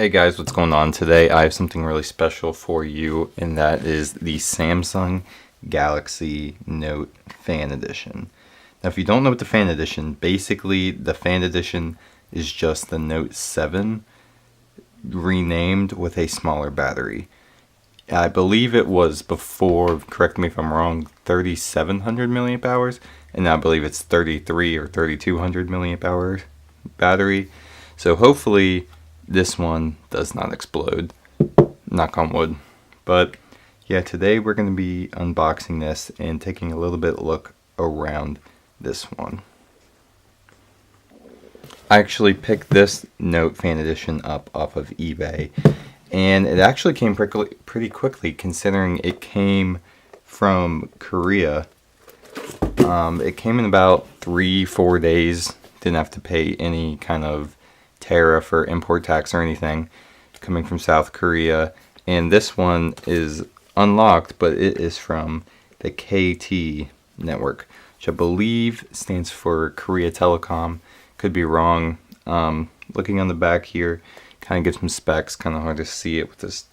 Hey guys, what's going on today? I have something really special for you, and that is the Samsung Galaxy Note Fan Edition. Now, if you don't know what the Fan Edition, basically the Fan Edition is just the Note 7 renamed with a smaller battery. I believe it was before, correct me if I'm wrong, 3700 milliamp hours, and now I believe it's 33 or 3200 milliamp hour battery. So hopefully this one does not explode, knock on wood. But yeah, today we're going to be unboxing this and taking a little bit look around this one. I actually picked this Note Fan Edition up off of eBay, and it actually came pretty quickly considering it came from Korea. It came in about 3-4 days. Didn't have to pay any kind of tariff or import tax or anything, coming from South Korea. And this one is unlocked, but it is from the KT network, which I believe stands for Korea Telecom. Could be wrong. Looking on the back here, kind of gives some specs. Kind of hard to see it with this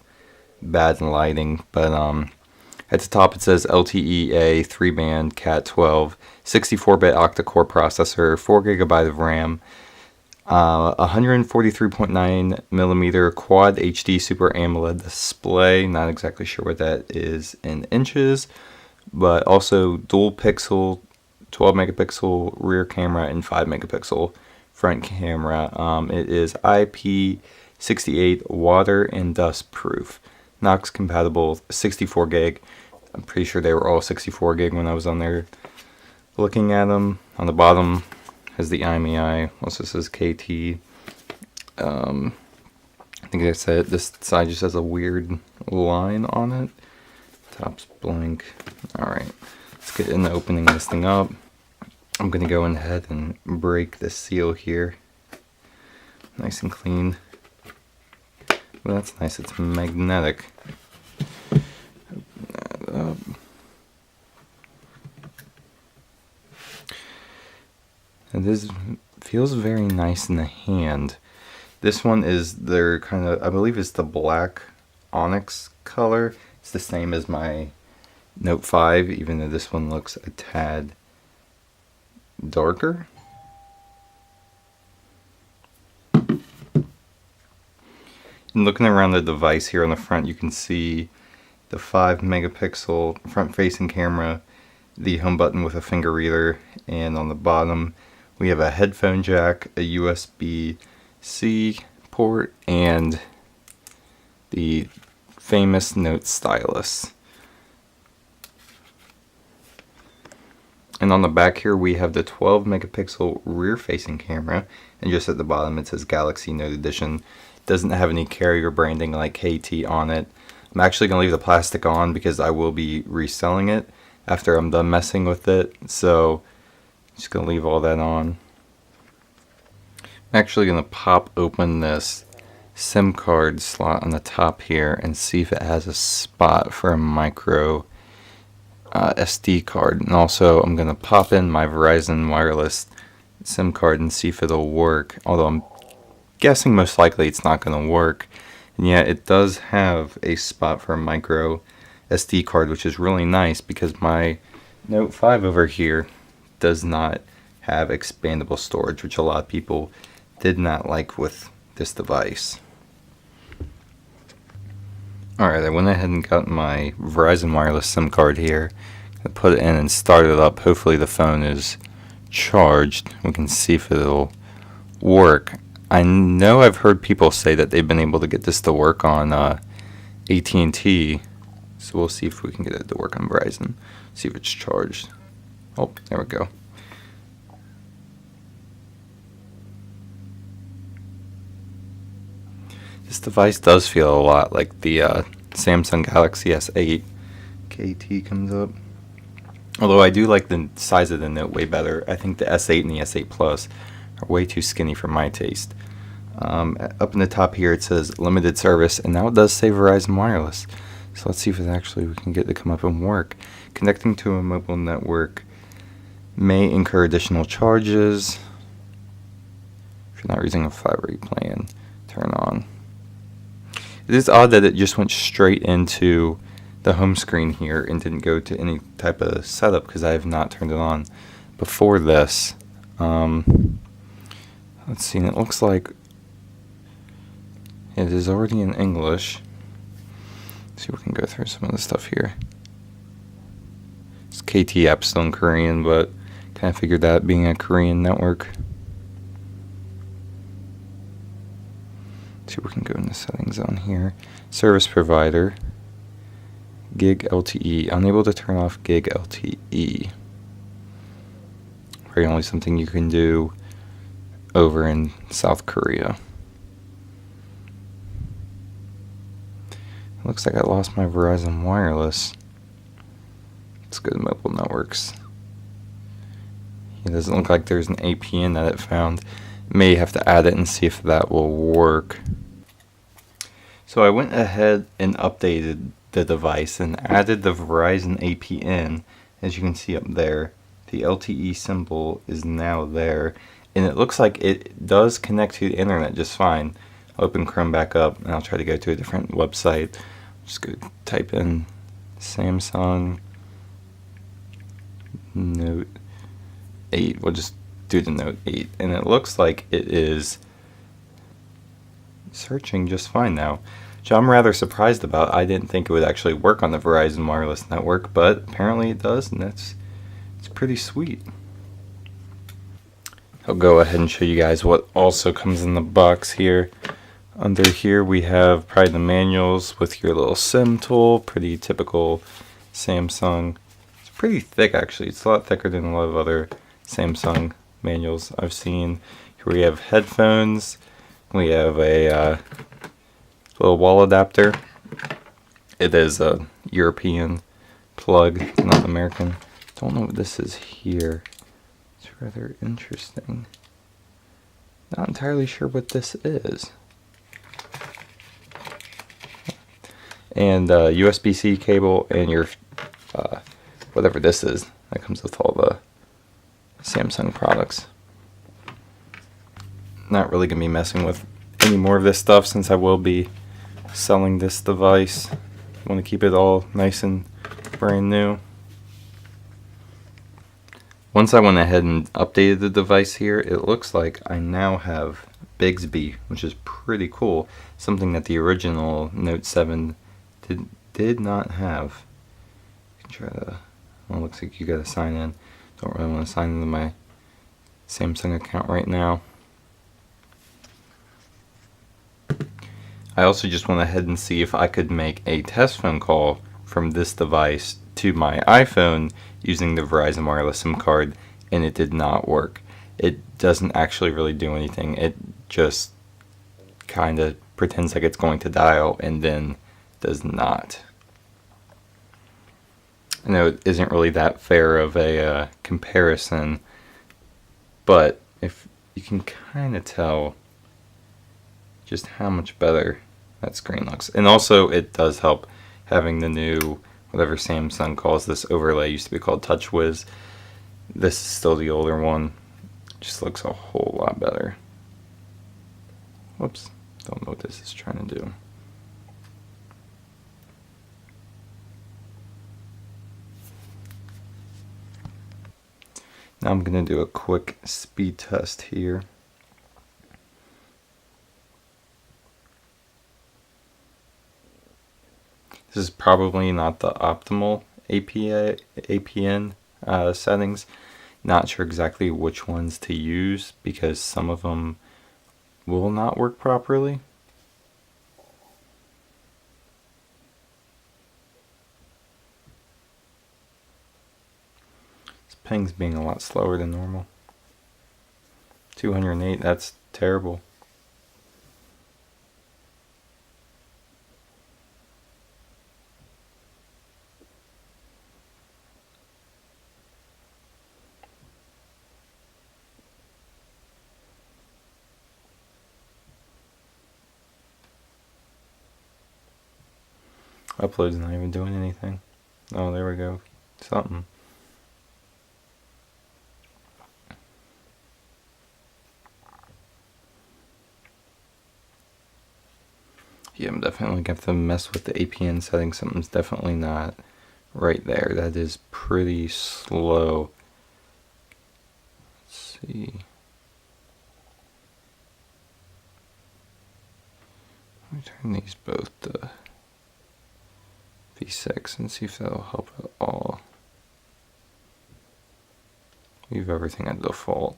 bad lighting, but at the top it says LTE-A 3-band Cat 12, 64-bit octa-core processor, 4GB of RAM, 143.9 millimeter Quad HD Super AMOLED display. Not exactly sure what that is in inches, but also dual pixel, 12 megapixel rear camera and 5 megapixel front camera. It is IP68 water and dust proof, NOx compatible, 64 gig. I'm pretty sure they were all 64 gig when I was on there looking at them. On the bottom has the IMEI. Also says KT. I think I said this side just has a weird line on it. Top's blank. Alright, let's get into opening this thing up. I'm going to go ahead and break the seal here. Nice and clean. Well, that's nice. It's magnetic. Open that up. And this feels very nice in the hand. This one is their kind of, I believe it's the black onyx color. It's the same as my Note 5, even though this one looks a tad darker. And looking around the device here on the front, you can see the 5 megapixel front facing camera, the home button with a finger reader, and on the bottom we have a headphone jack, a USB-C port, and the famous Note stylus. And on the back here we have the 12 megapixel rear facing camera, and just at the bottom it says Galaxy Note Edition. It doesn't have any carrier branding like KT on it. I'm actually going to leave the plastic on because I will be reselling it after I'm done messing with it, so just going to leave all that on. I'm actually going to pop open this SIM card slot on the top here and see if it has a spot for a micro SD card. And also I'm going to pop in my Verizon wireless SIM card and see if it'll work, although I'm guessing most likely it's not going to work. And yet it does have a spot for a micro SD card, which is really nice because my Note 5 over here does not have expandable storage, which a lot of people did not like with this device. Alright, I went ahead and got my Verizon wireless SIM card here. I put it in and started it up. Hopefully the phone is charged. We can see if it'll work. I know I've heard people say that they've been able to get this to work on AT&T, so we'll see if we can get it to work on Verizon. See if it's charged. Oh, there we go. This device does feel a lot like the Samsung Galaxy S8. KT comes up. Although I do like the size of the Note way better. I think the S8 and the S8 Plus are way too skinny for my taste. Up in the top here it says limited service, and now it does say Verizon Wireless. So let's see if it actually we can get it to come up and work. Connecting to a mobile network may incur additional charges. If you're not using a flat rate plan, turn on. It is odd that it just went straight into the home screen here and didn't go to any type of setup because I have not turned it on before this. Let's see, and it looks like it is already in English. Let's see if we can go through some of the stuff here. It's KT app still in Korean, but kind of figured that being a Korean network. Let's see if we can go into settings on here. Service provider. Gig LTE. Unable to turn off Gig LTE. Probably only something you can do over in South Korea. Looks like I lost my Verizon Wireless. Let's go to mobile networks. It doesn't look like there's an APN that it found. May have to add it and see if that will work. So I went ahead and updated the device and added the Verizon APN. As you can see up there, the LTE symbol is now there, and it looks like it does connect to the internet just fine. I'll open Chrome back up and I'll try to go to a different website. Just go type in Samsung Note 8. We'll just do the Note 8, and it looks like it is searching just fine now, which I'm rather surprised about. I didn't think it would actually work on the Verizon wireless network, but apparently it does, and it's pretty sweet. I'll go ahead and show you guys what also comes in the box here. Under here we have probably the manuals with your little SIM tool, pretty typical Samsung. It's pretty thick actually, it's a lot thicker than a lot of other Samsung manuals I've seen. Here we have headphones, we have a little wall adapter. It is a European plug, not American. Don't know what this is here. It's rather interesting. Not entirely sure what this is. And USB-C cable and your whatever this is that comes with all the Samsung products. Not really gonna be messing with any more of this stuff since I will be selling this device. Want to keep it all nice and brand new. Once I went ahead and updated the device here, it looks like I now have Bixby, which is pretty cool. Something that the original Note 7 did not have. You can try to, well, it looks like you gotta sign in. Don't really want to sign into my Samsung account right now. I also just went ahead and see if I could make a test phone call from this device to my iPhone using the Verizon wireless SIM card, and it did not work. It doesn't actually really do anything. It just kind of pretends like it's going to dial and then does not. I know it isn't really that fair of a comparison, but if you can kind of tell just how much better that screen looks. And also it does help having the new, whatever Samsung calls this overlay, used to be called TouchWiz. This is still the older one. Just looks a whole lot better. Whoops, don't know what this is trying to do. Now I'm going to do a quick speed test here. This is probably not the optimal APN settings. Not sure exactly which ones to use because some of them will not work properly. This ping's being a lot slower than normal. 208, that's terrible. Upload's not even doing anything. Oh, there we go. Something. Yeah, I'm definitely going to have to mess with the APN setting. Something's definitely not right there. That is pretty slow. Let's see. Let me turn these both to V6 and see if that'll help at all. Leave everything at default.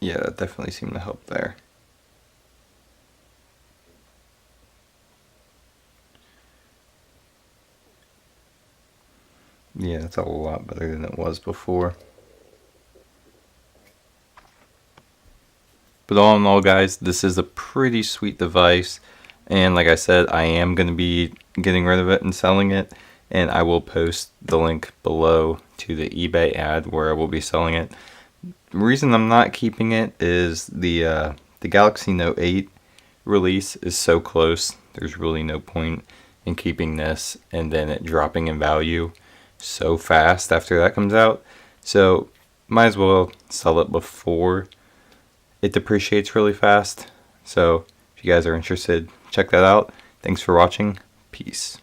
Yeah, that definitely seemed to help there. Yeah, it's a lot better than it was before. But all in all, guys, this is a pretty sweet device. And like I said, I am going to be getting rid of it and selling it. And I will post the link below to the eBay ad where I will be selling it. The reason I'm not keeping it is the Galaxy Note 8 release is so close. There's really no point in keeping this and then it dropping in value so fast after that comes out. So might as well sell it before it depreciates really fast. So if you guys are interested, check that out. Thanks for watching. Peace.